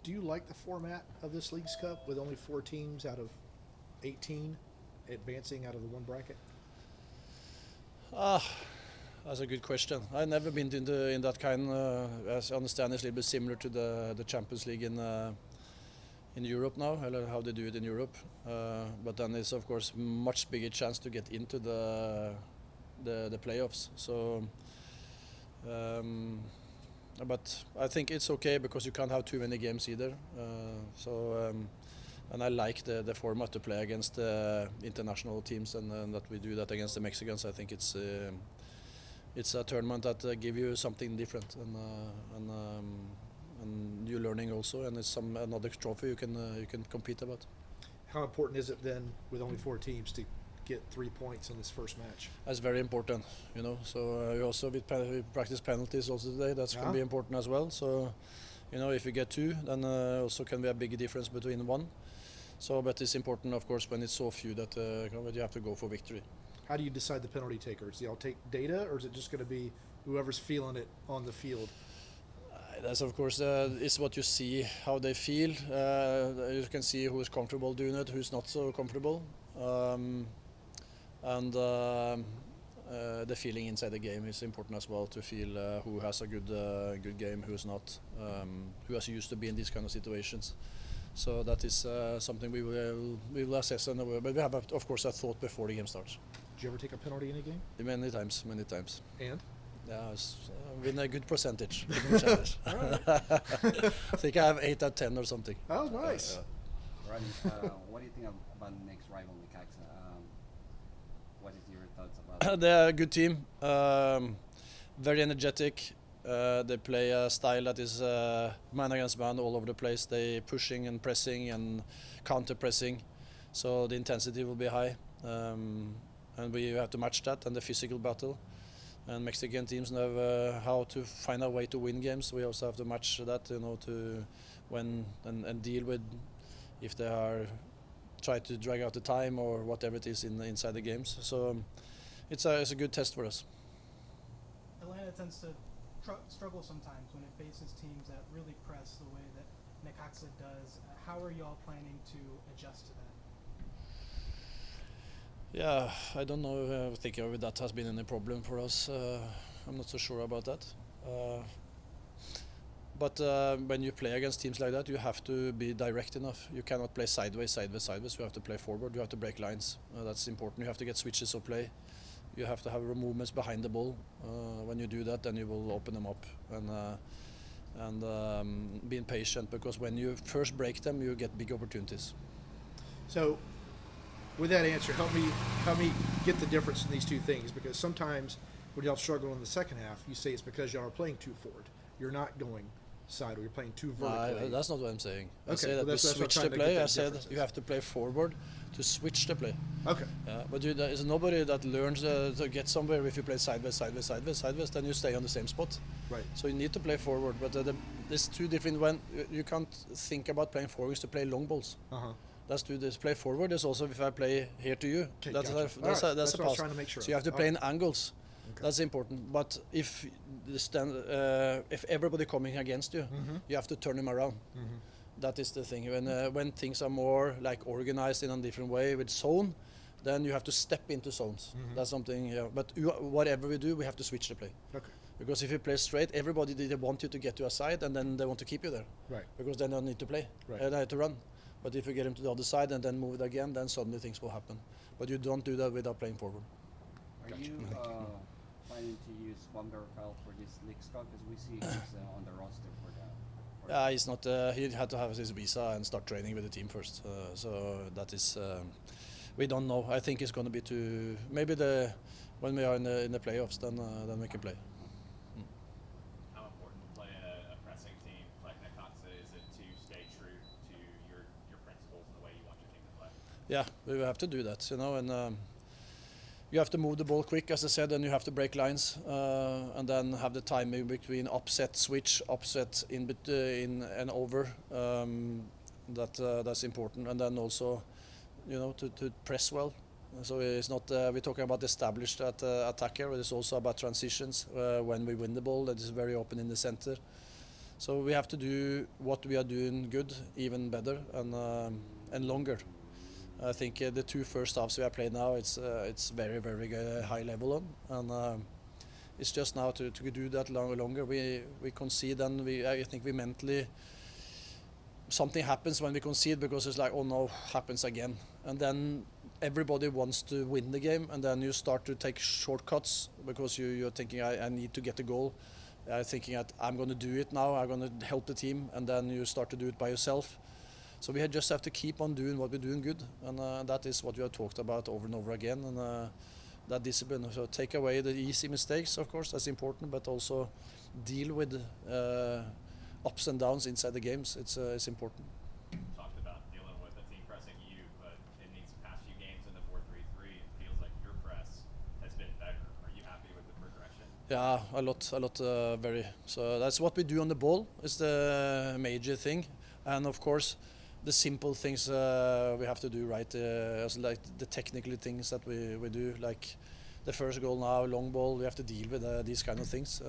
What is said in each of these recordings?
Do you like the format of this Leagues Cup with only 4 teams out of 18 advancing out of the one bracket? That's a good question. I've never been in that kind. As I understand, it's a little bit similar to the Champions League in Europe now, or how they do it in Europe. But then it's of course much bigger chance to get into the playoffs. So, but I think it's okay because you can't have too many games either. And I like the format to play against international teams, and that we do that against the Mexicans. I think it's a tournament that give you something different, and you're learning also, and it's another trophy you can compete about. How important is it then, with only 4 teams, to get 3 points in this first match? That's very important, So we also we practice penalties also today. That's going to be important as well. So, if you get 2, then also can be a big difference between 1. So, but it's important, of course, when it's so few that you have to go for victory. How do you decide the penalty takers? Do y'all take data, or is it just going to be whoever's feeling it on the field? That's of course is what you see, how they feel. You can see who's comfortable doing it, who's not so comfortable, and the feeling inside the game is important as well, to feel who has a good game, who's not, who has used to be in these kind of situations. So that is something we will assess, but we have of course a thought before the game starts. Did you ever take a penalty in a game? Many times. And? Yeah, it's with a good percentage. I think I have 8 out of 10 or something. Oh, nice. Ronny, what do you think about the next rival, Necaxa? What is your thoughts about it? They're a good team, very energetic. They play a style that is man against man all over the place. They pushing and pressing and counter pressing, so the intensity will be high, and we have to match that and the physical battle. And Mexican teams know how to find a way to win games. We also have to match that, to when and deal with if they are try to drag out the time or whatever it is inside the games. So it's a good test for us. Atlanta tends to struggle sometimes when it faces teams that really press the way that Necaxa does. How are y'all planning to adjust to that? Yeah, I don't know. I think that has been any problem for us. I'm not so sure about that. But when you play against teams like that, you have to be direct enough. You cannot play sideways. You have to play forward. You have to break lines. That's important. You have to get switches of play. You have to have movements behind the ball. When you do that, then you will open them up, and being patient, because when you first break them, you get big opportunities. So, with that answer, help me get the difference in these two things, because sometimes when y'all struggle in the second half, you say it's because y'all are playing too forward. You're not going sideways. You're playing too vertically. That's not what I'm saying. Okay, I say that we switch the play. I said you have to play forward to switch the play. Okay. But there is nobody that learns to get somewhere if you play sideways, then you stay on the same spot. Right. So you need to play forward, but there's two different. When you can't think about playing forwards to play long balls. That's to this play forward. There's also if I play here to you. Okay, That's gotcha. that's what a I was pass. trying to make sure. So you have to play in angles. Okay. That's important. But if if everybody coming against you, you have to turn them around. That is the thing. When things are more like organized in a different way with zone, then you have to step into zones. That's something. Yeah. But whatever we do, we have to switch the play. Okay. Because if you play straight, everybody they want you to get to a side, and then they want to keep you there. Right. Because they don't need to play. Right. They have to run. But if you get them to the other side and then move it again, then suddenly things will happen. But you don't do that without playing forward. Are you planning to use Wonder Fell for this Leagues Cup? Because we see he's on the roster for that. He's not. He had to have his visa and start training with the team first. So that is. We don't know. I think it's going to be too. Maybe when we are in the playoffs, then we can play. How important to play a pressing team like Necaxa is it to stay true to your principles and the way you want your team to play? Yeah, we have to do that, and you have to move the ball quick, as I said, and you have to break lines, and then have the timing between upset, switch, upset in and over. That's important, and then also, to press well. So it's not we're talking about established attacker, but it's also about transitions when we win the ball. That is very open in the center. So we have to do what we are doing good even better and longer. I think the two first halves we have played now, it's very high level on, and it's just now to do that longer. We concede, and I think we mentally, something happens when we concede, because it's like, oh no, happens again, and then everybody wants to win the game, and then you start to take shortcuts because you're thinking, I need to get a goal. Thinking that I'm going to do it now, I'm going to help the team, and then you start to do it by yourself. So we just have to keep on doing what we're doing good, and that is what we have talked about over and over again, and that discipline. So take away the easy mistakes, of course, that's important, but also deal with ups and downs inside the games. It's important. You talked about dealing with the team pressing you, but in these past few games in the 4-3-3, it feels like your press has been better. Are you happy with the progression? Yeah, a lot, very. So that's what we do on the ball is the major thing, and of course the simple things we have to do right, as like the technical things that we do, like the first goal now, long ball, we have to deal with these kind of things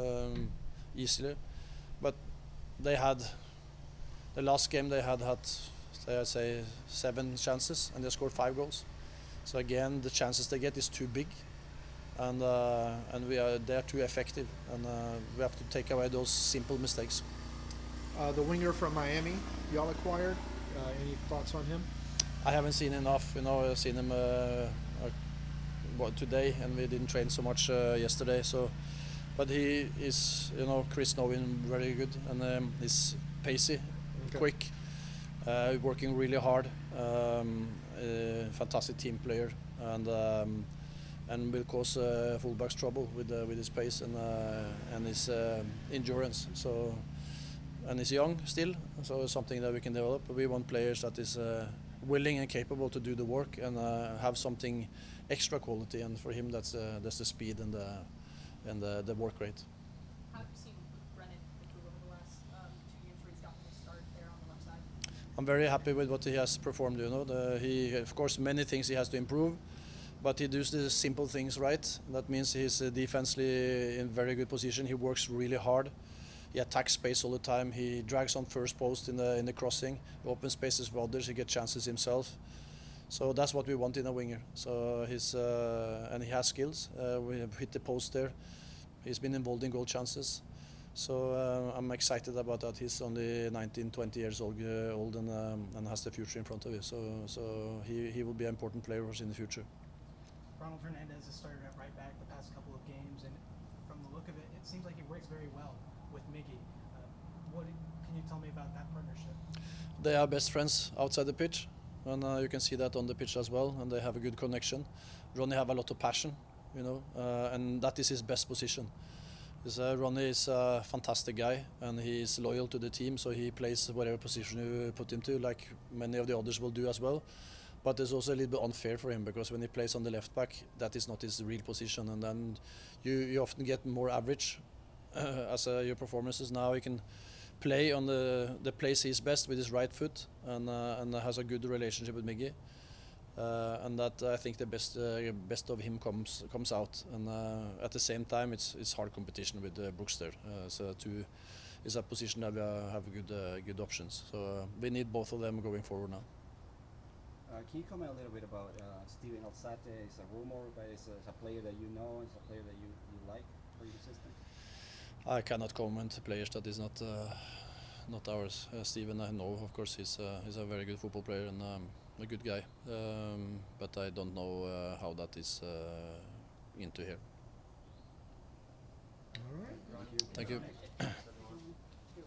easily. But they had, the last game they had say 7 chances and they scored 5 goals. So again, the chances they get is too big, and they're too effective, and we have to take away those simple mistakes. The winger from Miami, y'all acquired. Any thoughts on him? I haven't seen enough. I've seen him today, and we didn't train so much yesterday. So, but he is, Chris Novin, very good, and he's pacey, quick, working really hard. Fantastic team player, and will cause fullbacks trouble with his pace and his endurance. So. And he's young still, so it's something that we can develop. We want players that is willing and capable to do the work and have something extra quality. And for him, that's the speed and the work rate. How have you seen Brennan improve over the last 2 games where he's gotten a start there on the left side? I'm very happy with what he has performed. He, of course, many things he has to improve, but he does the simple things right. That means he's defensively in very good position. He works really hard. He attacks space all the time. He drags on first post in the crossing, open spaces for others. He gets chances himself. So that's what we want in a winger. So and he has skills. We have hit the post there. He's been involved in goal chances. So I'm excited about that. He's only 19, 20 years old and has the future in front of him. So he will be an important player for us in the future. Ronald Hernandez has started at right back the past couple of games, and from the look of it, it seems like he works very well with Miggy. Can you tell me about that partnership? They are best friends outside the pitch, and you can see that on the pitch as well, and they have a good connection. Ronny have a lot of passion, and that is his best position. Ronny is a fantastic guy, and he is loyal to the team, so he plays whatever position you put him to, like many of the others will do as well. But it's also a little bit unfair for him, because when he plays on the left back, that is not his real position, and then you often get more average as your performances. Now he can play on the place he's best with his right foot, and has a good relationship with Miggy, and that I think the best of him comes out. And at the same time, it's hard competition with Brooks there. So is a position that we have good options. So we need both of them going forward now. Can you comment a little bit about Steven Alzate? It's a rumor, but it's a player that you know, it's a player that you like for your system? I cannot comment on players that is not ours. Steven, I know, of course, he's a very good football player and a good guy, but I don't know how that is into here. All right. Thank you.